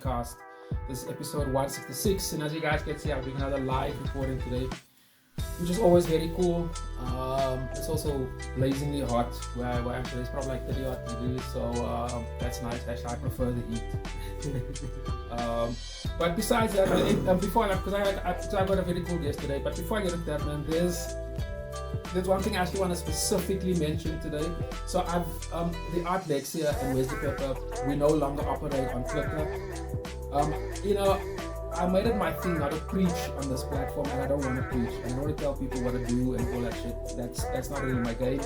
podcast. This is episode 166, and as you guys can see, I'm doing another live recording today, which is always very cool. It's also blazingly hot where I am today. It's probably like 30 odd degrees, so that's nice. Actually, I prefer the heat. But besides that, before because I got a very cool guest today. But before I get into that, man, there's one thing I actually want to specifically mention today. So I've the art Lexcia and Wesley we no longer operate on Twitter. I made it my thing not to preach on this platform, and I don't want to preach. I don't want to tell people what to do and all that shit. That's not really my game.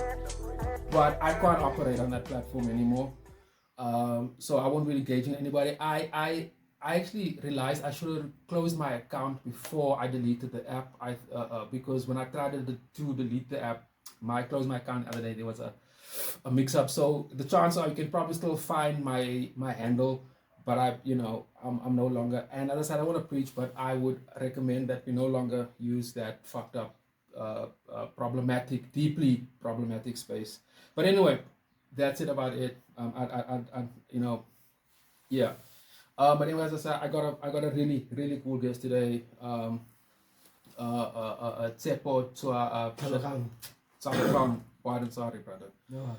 But I can't operate on that platform anymore. So I won't really engage in anybody. I actually realized I should have closed my account before I deleted the app. Because when I tried to delete the app, I closed my account the other day. There was a mix-up. So the chances are you can probably still find my handle, but I'm no longer. And as I said, I don't want to preach, but I would recommend that we no longer use that fucked up, deeply problematic space. But anyway, that's it about it. Yeah. But anyway, as I said, I got a really really cool guest today. Tshepo Tlhalogang. Pardon, sorry, brother. No.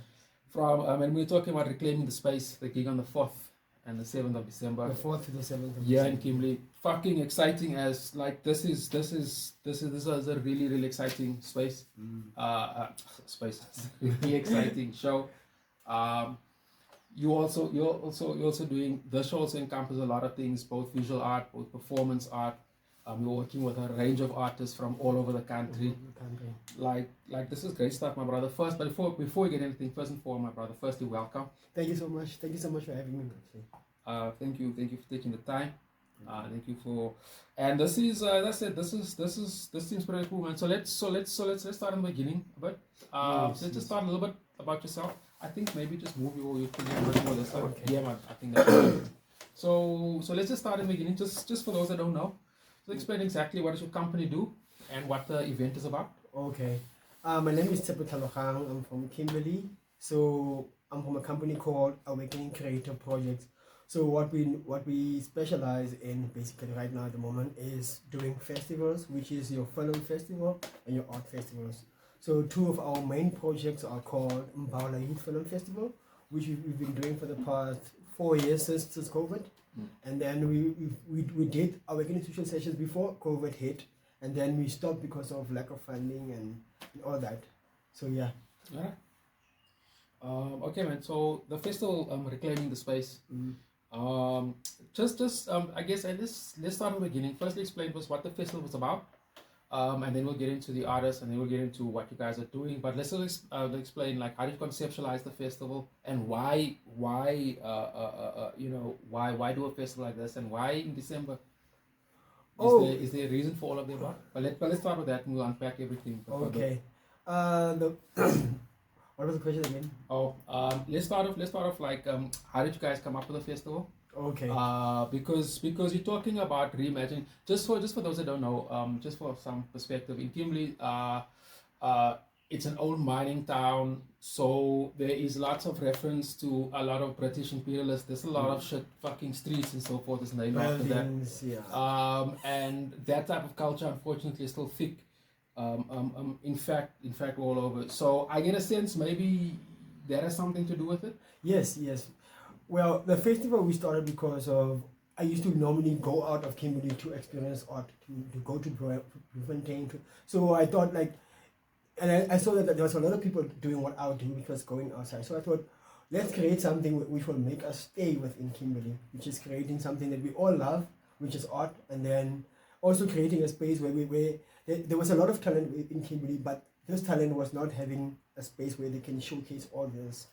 From and we're talking about reclaiming the space, the gig on the 4th and the 7th of December. The 4th to the 7th. Yeah, in Kimberley. Fucking exciting as like this is a really really exciting space. Space. Really exciting show. You're also doing the show also encompasses a lot of things, both visual art, both performance art. You're working with a range of artists from all over the country. Like this is great stuff, my brother. First, but before we get anything, first and foremost, my brother, firstly, welcome. Thank you so much. Thank you so much for having me. Thank you for taking the time. Thank you for, and this is that's it. This seems pretty cool, man. So let's start in the beginning a bit. Let's just start a little bit about yourself. I think maybe just move your thing a bit more this side. Okay. Yeah, man. I think that's good. So let's just start in the beginning. Just for those that don't know, just explain exactly what does your company do and what the event is about. Okay. My name is Tshepo Tlhalogang. I'm from Kimberley. So I'm from a company called Awakening Creative Projects. So what we specialize in basically right now at the moment is doing festivals, which is your film festival and your art festivals. So two of our main projects are called Mbala Youth Film Festival, which we've been doing for the past 4 years since COVID. And then we did Awakening Social Sessions before COVID hit, and then we stopped because of lack of funding and all that. So yeah. Alright. Okay, man. So the festival, reclaiming the space. I guess let's start from the beginning. Firstly, explain to us what the festival was about, and then we'll get into the artists, and then we'll get into what you guys are doing. But let's explain like how did you conceptualize the festival and why do a festival like this and why in December? Is there a reason for all of the above? But let's start with that and we'll unpack everything. Okay. What was the question again? Let's start off like how did you guys come up with the festival? Okay. Because you're talking about reimagining. Just for those that don't know, just for some perspective, in Kimberley, it's an old mining town, so there is lots of reference to a lot of British imperialists. There's a lot of shit, fucking streets and so forth is named after that. Yeah. And that type of culture, unfortunately, is still thick. In fact, all over. So I get a sense maybe that has something to do with it. Yes. Well, the festival we started because of I used to normally go out of Kimberley to experience art, to go to Bloemfontein. So I thought and I saw that there was a lot of people doing what I would do, which was going outside. So I thought, let's create something which will make us stay within Kimberley, which is creating something that we all love, which is art, and then also creating a space where there was a lot of talent in Kimberley, but this talent was not having a space where they can showcase all this.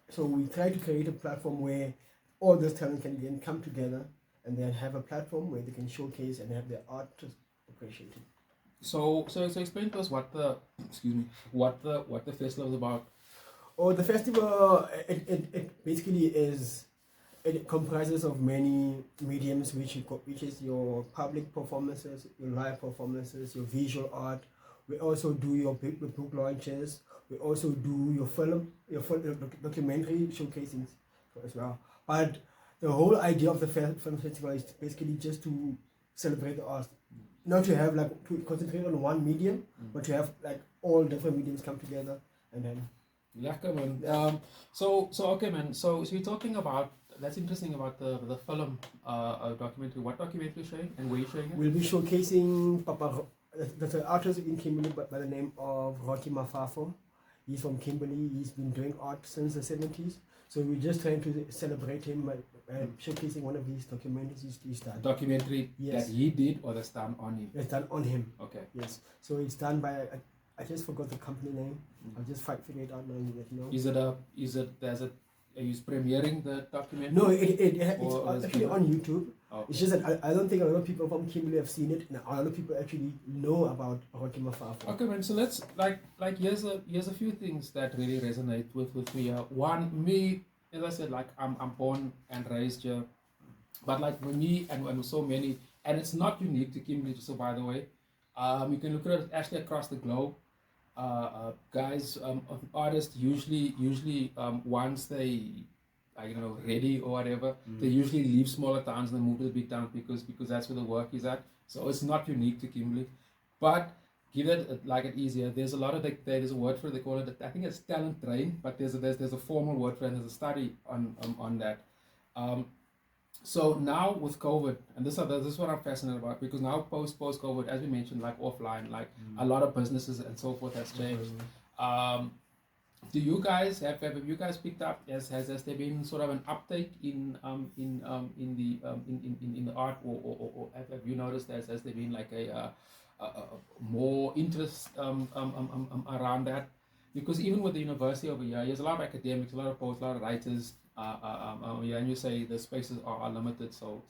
So we tried to create a platform where all this talent can then come together and then have a platform where they can showcase and have their art appreciated. So explain to us what the festival is about. Oh, the festival it basically is. It comprises of many mediums, which is your public performances, your live performances, your visual art. We also do your book launches. We also do your film documentary showcasing as well. But the whole idea of the film festival is basically just to celebrate the art, not to have like to concentrate on one medium, but to have like all different mediums come together and then. Lekker man. So okay man. So you're talking about, that's interesting about the film documentary. What documentary are you showing and where are you showing it? We'll be showcasing there's an artist in Kimberley by the name of Rocky Mafafo. He's from Kimberley. He's been doing art since the 70s. So we're just trying to celebrate him by showcasing one of these documentaries he's done. Documentary Yes. that he did or that's done on him? It's done on him. Okay. Yes. So it's done by, I just forgot the company name. I'll just figure it out now and let you know. Are you premiering the documentary? No, it's actually on YouTube. Oh. It's just that I don't think a lot of people from Kimberley have seen it, and a lot of people actually know about Rocky Mafafo. Okay, man. So let's here's a few things that really resonate with me. One, me, as I said, like I'm born and raised here, but like for me and so many, and it's not unique to Kimberley. So by the way, you can look at it actually across the globe. Guys, artists usually once they ready or whatever, they usually leave smaller towns and they move to the big towns because that's where the work is at. So it's not unique to Kimberley, but give it like it easier. There's a lot of there's a word for it. They call it, I think it's talent train, but there's a formal word for it. And there's a study on that. So now with COVID, and this is what I'm fascinated about, because now post COVID, as we mentioned, like offline, like a lot of businesses and so forth has changed. Do you guys have you guys picked up? Has there been sort of an uptake in the art, or have you noticed has there been like a more interest around that? Because even with the university over here, there's a lot of academics, a lot of poets, a lot of writers. Yeah, and you say the spaces are limited, so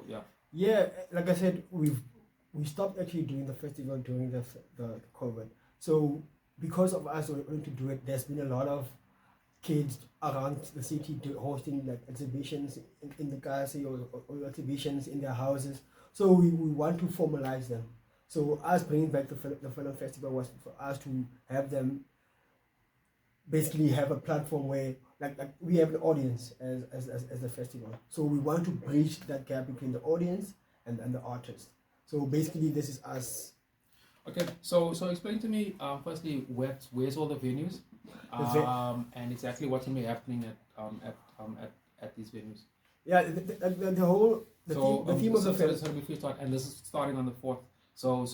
yeah. Yeah, like I said, we stopped actually doing the festival during the COVID. So because of us wanting to do it, there's been a lot of kids around the city hosting like exhibitions in the Kasi or exhibitions in their houses. So we want to formalize them. So us bringing back the film festival was for us to have them basically have a platform where like we have an audience as a festival. So we want to bridge that gap between the audience and the artist. So basically this is us. Okay, so explain to me firstly where's all the venues, and exactly what's going to be happening at these venues. Yeah, the theme of the festival. And this is starting on the 4th. So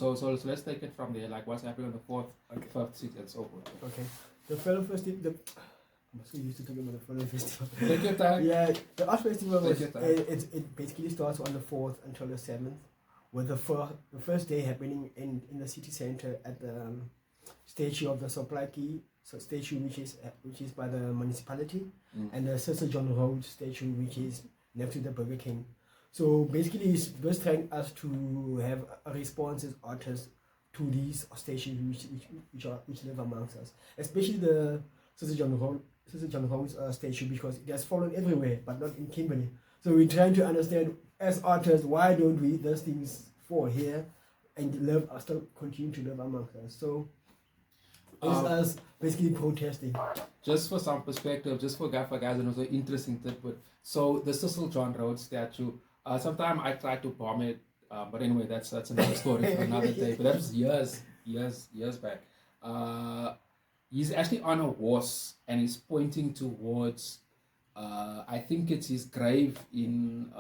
let's take it from there. Like what's happening on the 4th, 5th, 6th, and so forth. Okay, the film festival. I'm so used to talking about the film festival. Take your time. Yeah, the art festival it basically starts on the 4th until the 7th, with the first day happening in the city center at the statue of the Soplaki statue, which is by the municipality, and the Sir John Road statue, which is next to the Burger King. So basically, it's just trying us to have a response as artists to these statues which live amongst us, especially the Sir John Road statue, because it has fallen everywhere, but not in Kimberley. So we're trying to understand, as artists, why don't we those things fall here and still continue to live amongst us? So it's us basically protesting. Just for some perspective, just for guys, and also interesting tidbit. So the Cecil John Rhodes statue, sometime I tried to bomb it, but anyway, that's another story for another day. But that was years back. He's actually on a horse and he's pointing towards, I think it's his grave in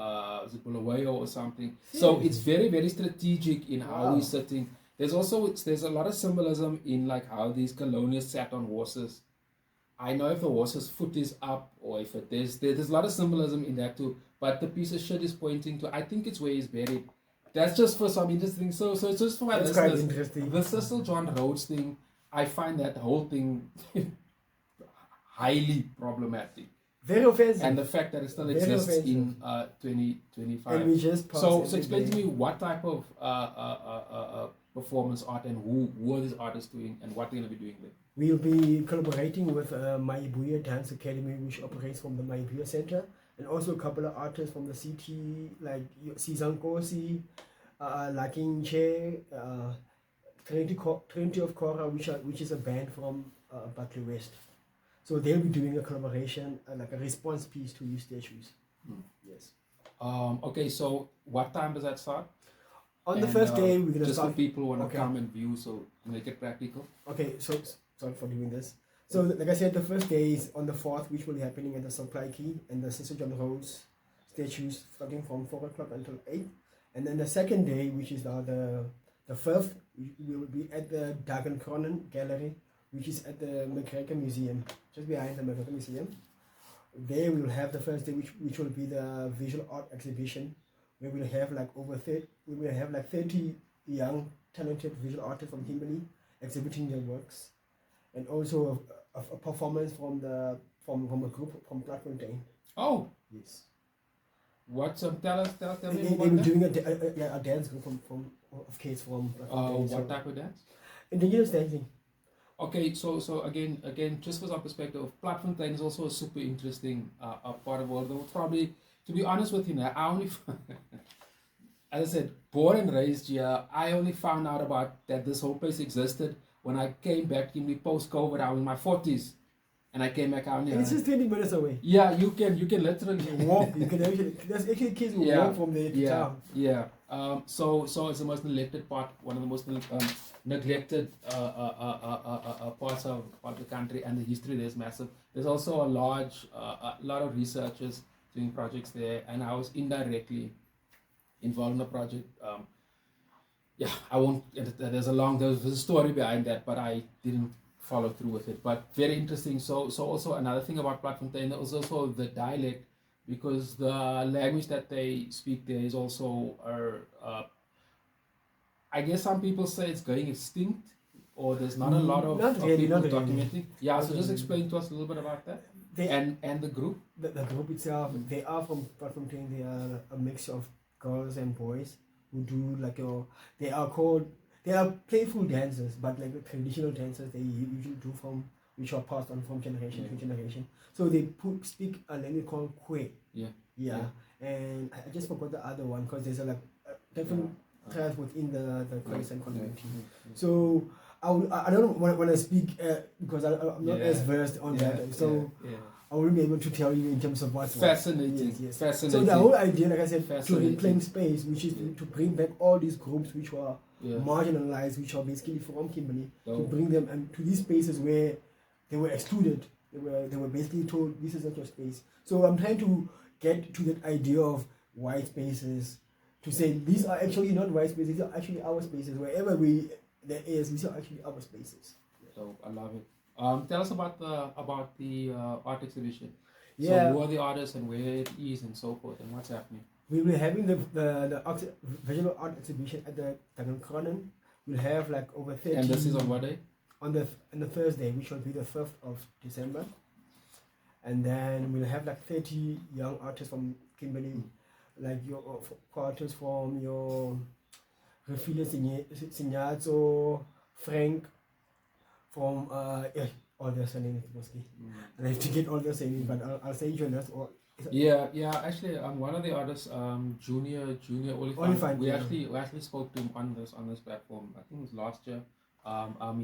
Bulawayo or something. So it's very, very strategic in how he's sitting. There's a lot of symbolism in like how these colonials sat on horses. I know if the horse's foot is up or if there's a lot of symbolism in that too. But the piece of shit is pointing to, I think it's where he's buried. That's just for some interesting. So it's just for my listeners. Quite interesting. The Cecil John Rhodes thing, I find that whole thing highly problematic. Very offensive. And the fact that it still exists in 2025. And we just so explain to me what type of performance art and who are these artists doing and what they're going to be doing there. We'll be collaborating with Maibuya Dance Academy, which operates from the Maibuya Center, and also a couple of artists from the city, like Sizankosi, Lakin Che, Trinity of Kora, which is a band from Barclay West. So they'll be doing a collaboration, like a response piece to these statues. Yes. Okay, so what time does that start? On the first day, we're gonna just start. for people who want to Okay. come and view, so make it practical. Okay, so sorry for doing this. So, like I said, the first day is on the 4th, which will be happening at the Supply Key and the Sister John Rose statues, starting from 4 o'clock until 8. And then the second day, which is the 5th, we will be at the Dagen Cronen Gallery, which is at the McGregor Museum, just behind the McGregor Museum. There we will have the first day, which will be the visual art exhibition, where we'll have like we will have like 30 young talented visual artists from Kimberley exhibiting their works, and also a performance from a group from Platfontein. Oh, Yes. what's tell me They more were about doing a dance group from of kids from that. Platfontein. What type of dance? Indigenous dancing. Okay, so again, just for some perspective, platform thing is also a super interesting part of the world. Though probably, to be honest with you, now I only, as I said, born and raised here, I only found out about that this whole place existed when I came back in the post-COVID. I was in my 40s, and I came back out here. And it's just 20 minutes away. Yeah, you can literally walk. You can actually, there's actually kids who walk from there to town. Yeah. So it's the most neglected part, one of the most neglected parts of the country, and the history there is massive. There's also a lot of researchers doing projects there, and I was indirectly involved in the project. I won't. There's a story behind that, but I didn't follow through with it. But very interesting. So also another thing about Platfontein is also the dialect, because the language that they speak there is also I guess some people say it's going extinct, or there's not a lot of people documenting. Yeah, so just explain to us a little bit about that. And the group. The group itself, they are from Platfontein. They are a mix of girls and boys who do they are playful dancers, but like the traditional dancers they usually do which are passed on from generation to generation. So they speak a language called Kwe. Yeah. And I just forgot the other one, because there's different tribes within the Khoisan community. So I don't want to speak because I'm not as versed on that. So I won't be able to tell you in terms of what's fascinating. Yes. Fascinating. So the whole idea, like I said, to reclaim space, which is to bring back all these groups which were marginalized, which are basically from Kimberley, to bring them and to these spaces where they were excluded. They were basically told, this is not your space. So I'm trying to get to that idea of white spaces, to say these are actually not white spaces, these are actually our spaces. Wherever there is, these are actually our spaces. So I love it. Tell us about the art exhibition. Yeah. So who are the artists and where it is and so forth, and what's happening? We will be having the visual art exhibition at the Dagen Cronen. We'll have like over 30. And this is on what day? On the Thursday, which will be the 1st of December. And then we'll have like 30 young artists from Kimberley, like your artists from your Refile Signazzo, Frank, from all their surnames mostly. And I have to get all their surnames, but I'll say Jonas or. Yeah. Actually, one of the artists, Junior Oliphant. We actually spoke to him on this platform. I think it was last year.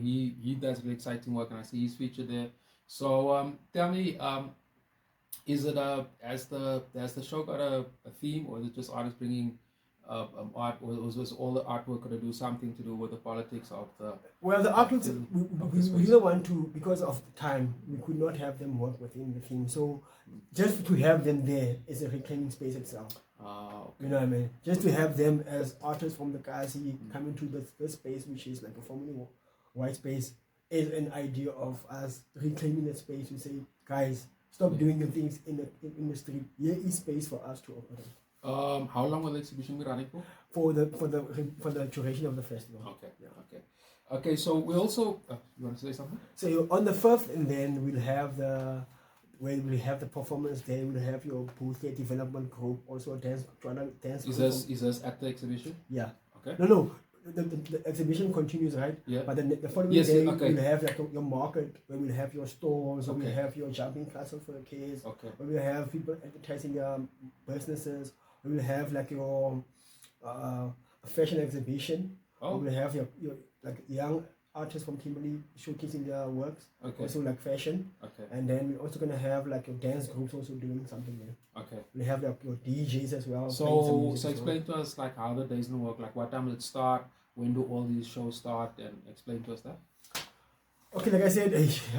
He does really exciting work, and I see he's featured there. So tell me, is it has the show got a theme, or is it just artists bringing art, or was all the artwork going to do something to do with the politics of the? Well, the artworks we didn't want to, because of the time, we could not have them work within the theme. So just to have them there is a reclaiming space itself. Okay. You know what I mean? Just to have them as artists from the Kasi coming to this space, which is like a formerly white space, is an idea of us reclaiming the space. We say, guys, stop doing the things in the street. Here is space for us to operate. How long will the exhibition be running for? For the duration of the festival. Okay. Yeah. Okay. So we also you want to say something? So on the 1st, and then we'll have the performance day. We'll have your booth development group, also a dance Is this at the exhibition? Yeah. Okay. No. The exhibition continues, right? Yeah. But the following day, we'll have like your market, where we'll have your stores, where we'll have your jumping castle for the kids, where we'll have people advertising their businesses, where we'll have like your fashion exhibition, where we'll have your like young artists from Kimberley showcasing their works. Okay. Also like fashion. Okay. And then we're also gonna have like your dance groups also doing something there. Okay. We have like your DJs as well. So explain to us like how the days gonna work. Like what time will it start? When do all these shows start? And explain to us that. Okay, like I said,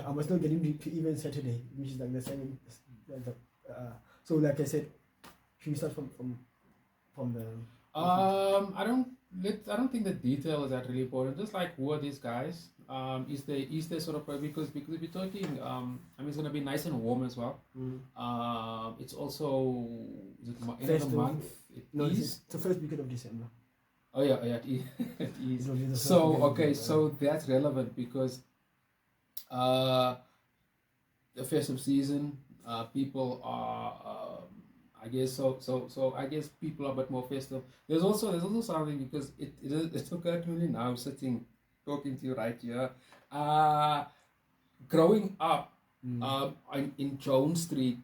I was not getting to even Saturday, which is like the 7th. So like I said, should we start from the? I don't think the detail is that really important. Just like who are these guys? Is there sort of because if you're talking, I mean it's gonna be nice and warm as well. It's also is it end of the month? It's the first weekend of December. Oh yeah, it is. So okay, so that's relevant because the festive season, people are. I guess so. I guess people are a bit more festive. There's also something because it's occurred to me now sitting talking to you right here. Growing up in Jones Street,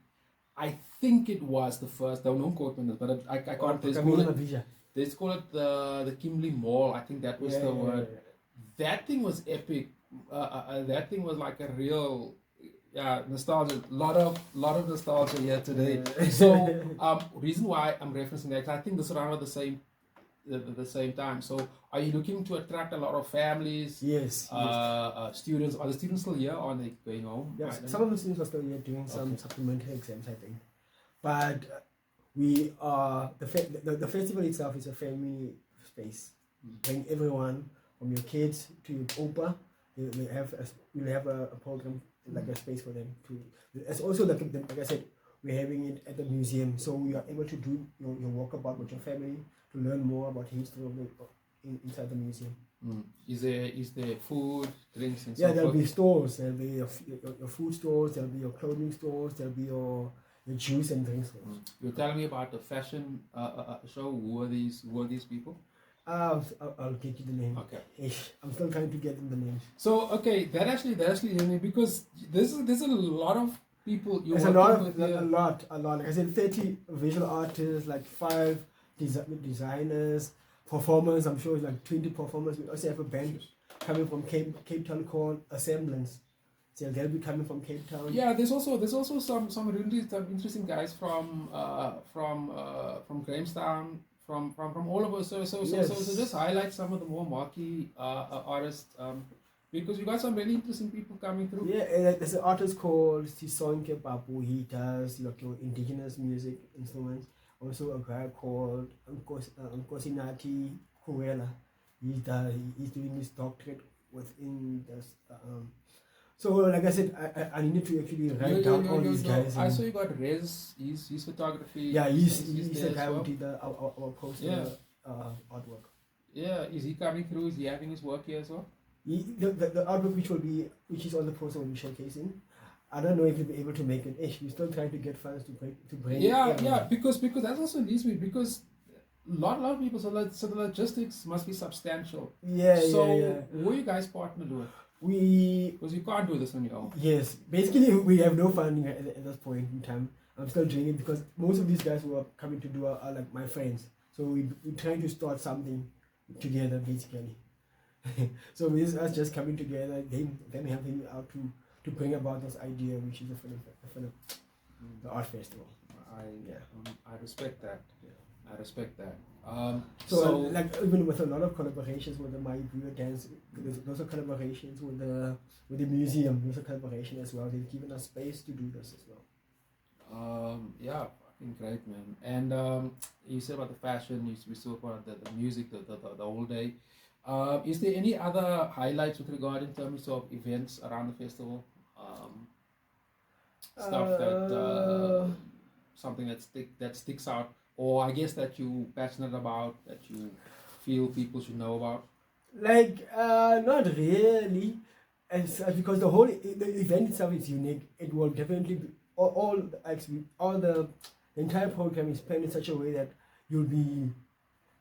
I think it was the first. Don't quote me on this, but I can't. Let's call it the Kimberley Mall. I think that was the word. Yeah. That thing was epic. That thing was like a real. Yeah, nostalgia. Lot of nostalgia here today. So, reason why I'm referencing that, I think this is around the same time. So, are you looking to attract a lot of families? Yes. Students. Are the students still here, or are they going home? Yes, some of the students are still here doing some supplementary exams, I think. But we are the festival itself is a family space. Bring everyone from your kids to your opa. We'll have a program. Like a space for them to. It's also like I said, we're having it at the museum, so you are able to do your walkabout with your family to learn more about history of inside the museum. Is there food, drinks, and so yeah? There'll be stores. There'll be your food stores. There'll be your clothing stores. There'll be your juice and drinks stores. You're telling me about the fashion show. Who are these people? I'll get you the name. Okay. I'm still trying to get them the names. So okay, that actually because there's a lot of people you There's a lot. Like I said, 30 visual artists, like 5 designers, performers. I'm sure it's like 20 performers. We also have a band coming from Cape Town called Assemblance. So they'll be coming from Cape Town. Yeah, there's also some really interesting guys from Grahamstown. From all of us, so just highlight some of the more marquee artists, because we got some really interesting people coming through. Yeah, there's an artist called Sisonke Papu. He does like your indigenous music instruments. Also a guy called Nkosinati Kuela. He's doing his doctorate within this. So like I said, I needed to actually write down all these guys. I saw you got Rez. He's photography. Yeah, he's the guy who did our poster artwork. Yeah, is he coming through? Is he having his work here as well? The artwork which is on the poster will be showcasing. I don't know if you'll be able to make it. We're still trying to get funds to bring. Yeah, because that also leads me because a lot of people so the logistics must be substantial. Yeah. Who are you guys partnered with? Because you can't do this on your own. Yes, basically we have no funding at this point in time. I'm still doing it because most of these guys who are coming to do are like my friends. So we're trying to start something together basically. So it's us just coming together, them helping me out to bring about this idea, which is the art festival. I respect that. I respect that. So like even with a lot of collaborations with the My Brewer Dance, those are collaborations with the museum. Those are collaboration as well. They've given us space to do this as well. Yeah, fucking great, man. And you said about the fashion. We spoke about the music, the whole day. Is there any other highlights with regard in terms of events around the festival? Stuff that something that sticks out. Or I guess that you passionate about, that you feel people should know about? Like, not really. Because the event itself is unique. It will definitely be, the entire program is planned in such a way that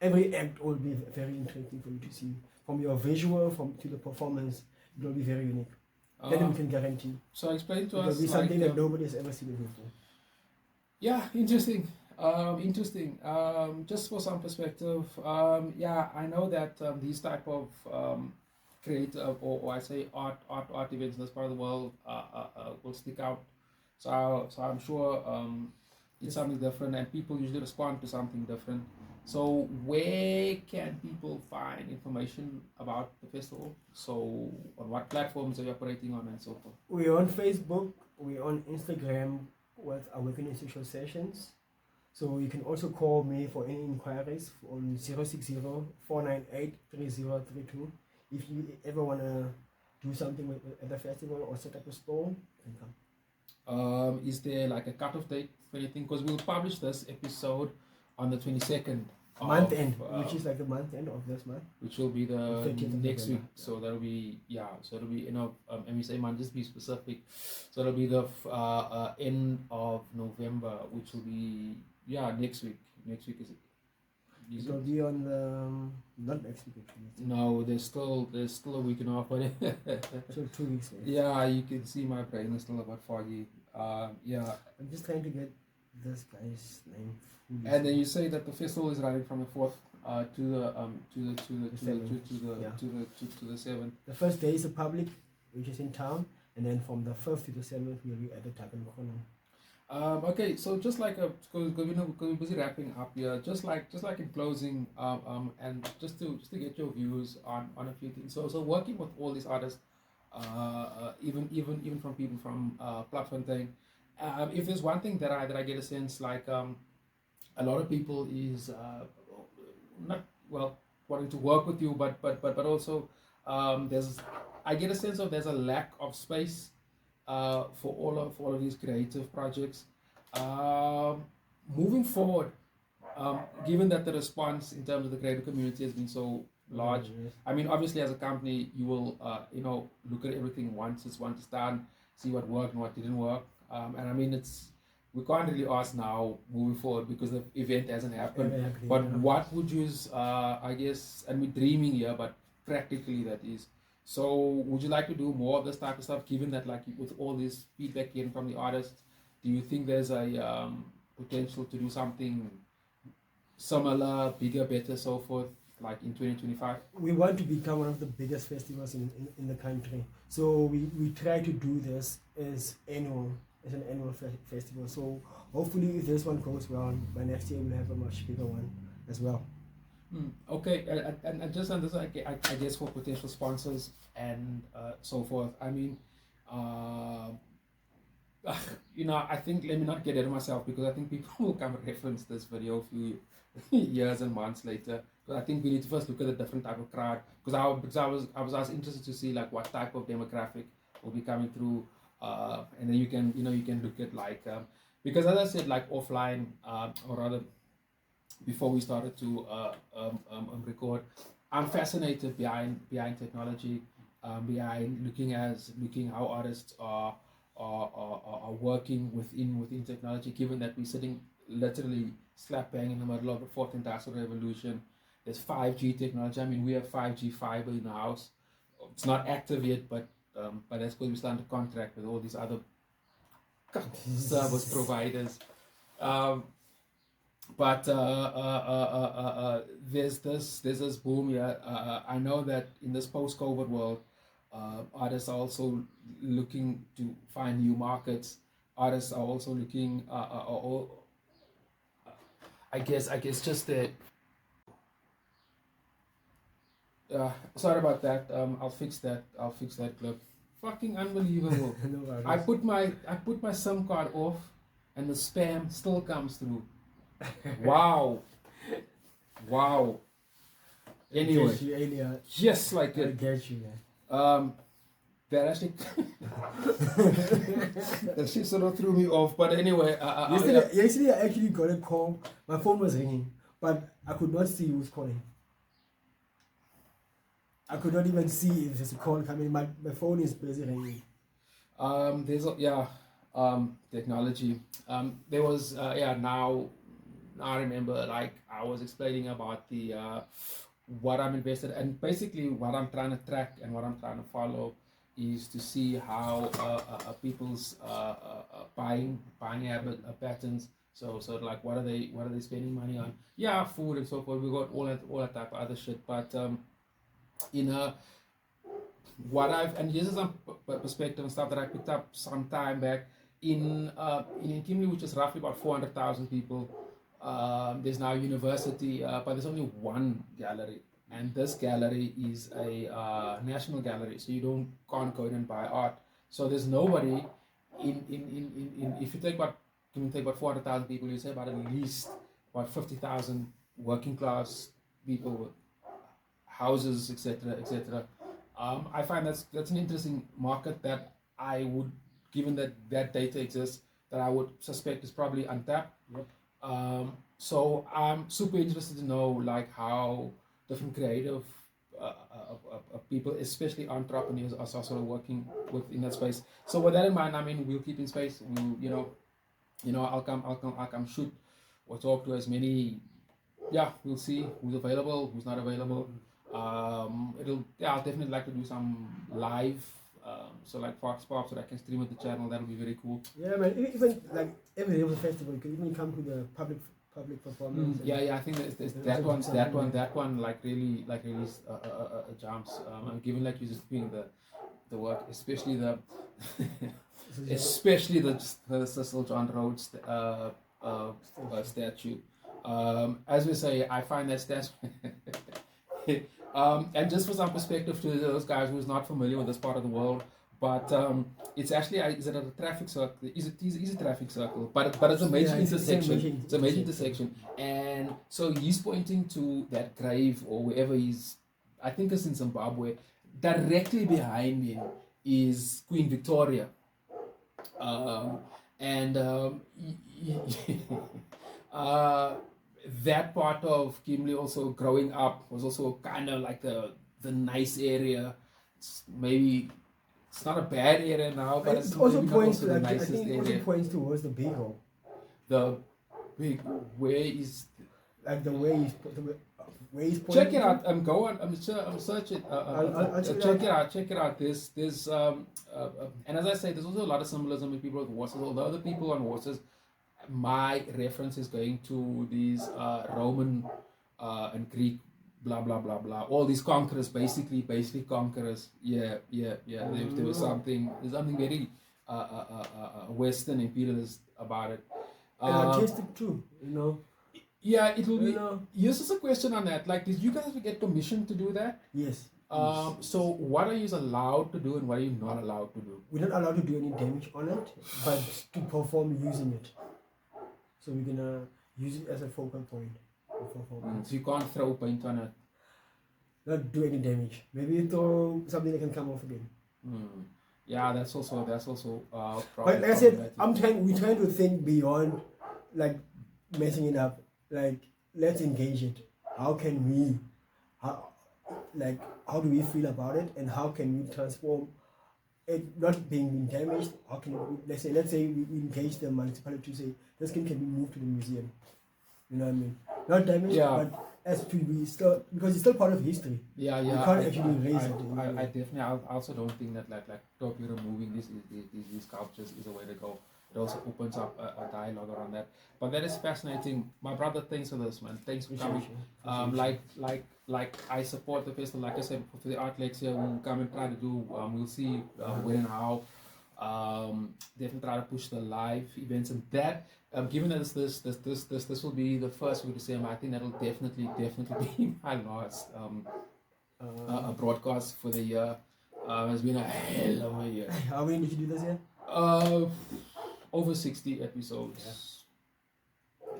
every act will be very interesting for you to see. From your visual, to the performance, it will be very unique. That we can guarantee. So explain to us. It will be something that nobody has ever seen before. Yeah, interesting. Just for some perspective, I know that these type of creative or I say art events in this part of the world will stick out. So I'm sure it's something different, and people usually respond to something different. So where can people find information about the festival? So on what platforms are you operating on and so forth? We're on Facebook, we're on Instagram with Awakening Social Sessions. So you can also call me for any inquiries on 060-498-3032. If you ever want to do something at the festival or set up a stall, you can come. Is there like a cutoff date for anything? Because we'll publish this episode on the 22nd. Month end, which is like the month end of this month. Which will be the 30th of next week. November. So that'll be, so it'll be, and we say month, just be specific. So it'll be the end of November, which will be, next week. Next week is it? It will be on the, not next week actually. No, there's still a week and a half, but So 2 weeks left. yeah, you can see my brain is still a bit foggy. I'm just trying to get this guy's name. And then you say that the festival is running from the 4th to the 7th. The first day is the public, which is in town, and then from the 1st to the 7th we'll be at the Takan Corner. Okay, so just like because we're busy wrapping up here, just like in closing, and just to get your views on a few things. So working with all these artists, even from people from Platfontein, if there's one thing that I get a sense like a lot of people is not wanting to work with you, but also I get a sense of there's a lack of space for all of these creative projects. Moving forward, given that the response in terms of the creative community has been so large, I mean, obviously as a company, you will look at everything once it's done, see what worked and what didn't work, and I mean we can't really ask now moving forward because the event hasn't happened. But what would you, I guess, and we're dreaming here, but practically that is. So would you like to do more of this type of stuff, given that like with all this feedback getting from the artists, do you think there's a potential to do something similar, bigger, better, so forth, like in 2025? We want to become one of the biggest festivals in the country. So we try to do this as an annual festival. So hopefully if this one goes well, by next year we'll have a much bigger one as well. Okay, and just on this, I guess for potential sponsors and so forth, I mean, I think, let me not get ahead of myself, because I think people will come and reference this video a few years and months later. But I think we need to first look at a different type of crowd, because I was interested to see like what type of demographic will be coming through, and then you can look at like because as I said, like offline, or rather before we started to record, I'm fascinated behind technology, behind looking how artists are working within technology, given that we're sitting literally slap bang in the middle of the fourth industrial revolution. There's 5G technology. I mean, we have 5G fiber in the house. It's not active yet, but that's because we signed a contract with all these other service providers. But there's this boom here. I know that in this post-COVID world, artists are also looking to find new markets. Artists are also looking, I guess just that. Sorry about that. I'll fix that clip. Fucking unbelievable. No, I put my SIM card off, and the spam still comes through. Wow. Anyway, just like I it. get you, man. That actually that shit sort of threw me off. But anyway, yesterday I actually got a call. My phone was ringing, but I could not see who was calling. I could not even see if there's a call coming. My phone is busy ringing. Technology. There was now I remember, like, I was explaining about the what I'm invested, and basically what I'm trying to track and what I'm trying to follow is to see how people's buying habit patterns. So like what are they spending money on? Yeah, food and so forth. We got all that type of other shit, but and here's some perspective and stuff that I picked up some time back in Kimberley, which is roughly about 400,000 people. There's now a university, but there's only one gallery, and this gallery is a national gallery, so you can't go in and buy art. So there's nobody in if you take about 400,000 people, you say about at least about 50,000 working class people with houses, etc., etc. I find that's an interesting market that I would, given that data exists, that I would suspect is probably untapped. Yep. So I'm super interested to know like how different creative people, especially entrepreneurs, are sort of working within that space. So with that in mind, I mean, we'll keep in space. We'll, I'll come shoot or talk to as many. Yeah, we'll see who's available, who's not available. I'll definitely like to do some live. So like Fox Pop, so that I can stream at the channel. That'll be very cool. Yeah, man. Even like every day was a festival, you can even come to the public performance. I think there's that one like really jumps. Given like you're just doing the work, especially the Cecil John Rhodes statue. As we say, I find that statue. And just for some perspective to those guys who's not familiar with this part of the world, but it's actually, is it a traffic circle? Is a traffic circle? But it's a major intersection. It's a major intersection, and so he's pointing to that grave or wherever he's. I think it's in Zimbabwe. Directly behind him is Queen Victoria, that part of Kimberley also growing up was also kind of like the nice area. It's not a bad area now, but it also points to the like, nicest I think it area. also points towards the big hole. The big where is like the way he's pointing. Check it out. Go on. I'm search it. I'll Check it out. There's and as I say, there's also a lot of symbolism with people with horses. Although the people on horses, my reference is going to these Roman and Greek, blah blah blah blah. All these conquerors, basically conquerors. Yeah. There was something. There's something very Western imperialist about it. And artistic too, Yeah, it will be. Here's just a question on that. Like, did you guys get permission to do that? Yes. So what are you allowed to do and what are you not allowed to do? We're not allowed to do any damage on it, but to perform using it. So we're gonna use it as a focal point. So you can't throw paint on it. Not do any damage. Maybe throw something that can come off again. Yeah, that's also. But like I said, we're trying to think beyond, like messing it up. Like, let's engage it. How can we? How do we feel about it, and how can we transform it not being damaged? How can let's say we engage the municipality to say this can be moved to the museum. You know what I mean? Not damaged, but as to be still, because it's still part of history. Yeah. You can't actually erase it. I definitely. I also don't think that like totally removing these sculptures is a way to go. It also opens up a dialogue around that. But that is fascinating. My brother, thanks for this, man. Thanks for coming. Like I support the festival. Like I said, for the art Lexcia, we'll come and try to do. We'll see when and how. Definitely try to push the live events and that. Given that this will be the first week of December, I think that will definitely be my last broadcast for the year. It's been a hell of a year. How many did you do this year? Over 60 episodes. Yeah.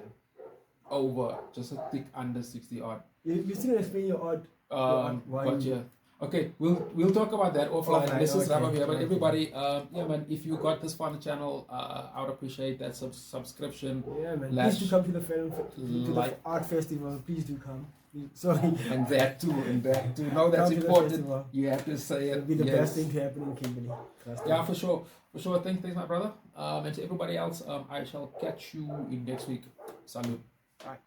Over, just a thick under 60 odd. You still explain your art. But yeah. Okay, we'll talk about that offline. This is Rama here, but everybody, man, if you got this far on the channel, I would appreciate that subscription. Yeah, man. Please do come to the art festival. Please do come. Sorry. And that too. No, that's important. You have to say it. It'll be the best thing to happen in Kimberley. Yeah, for sure. Thanks, my brother. And to everybody else, I shall catch you in next week. Salute. Bye.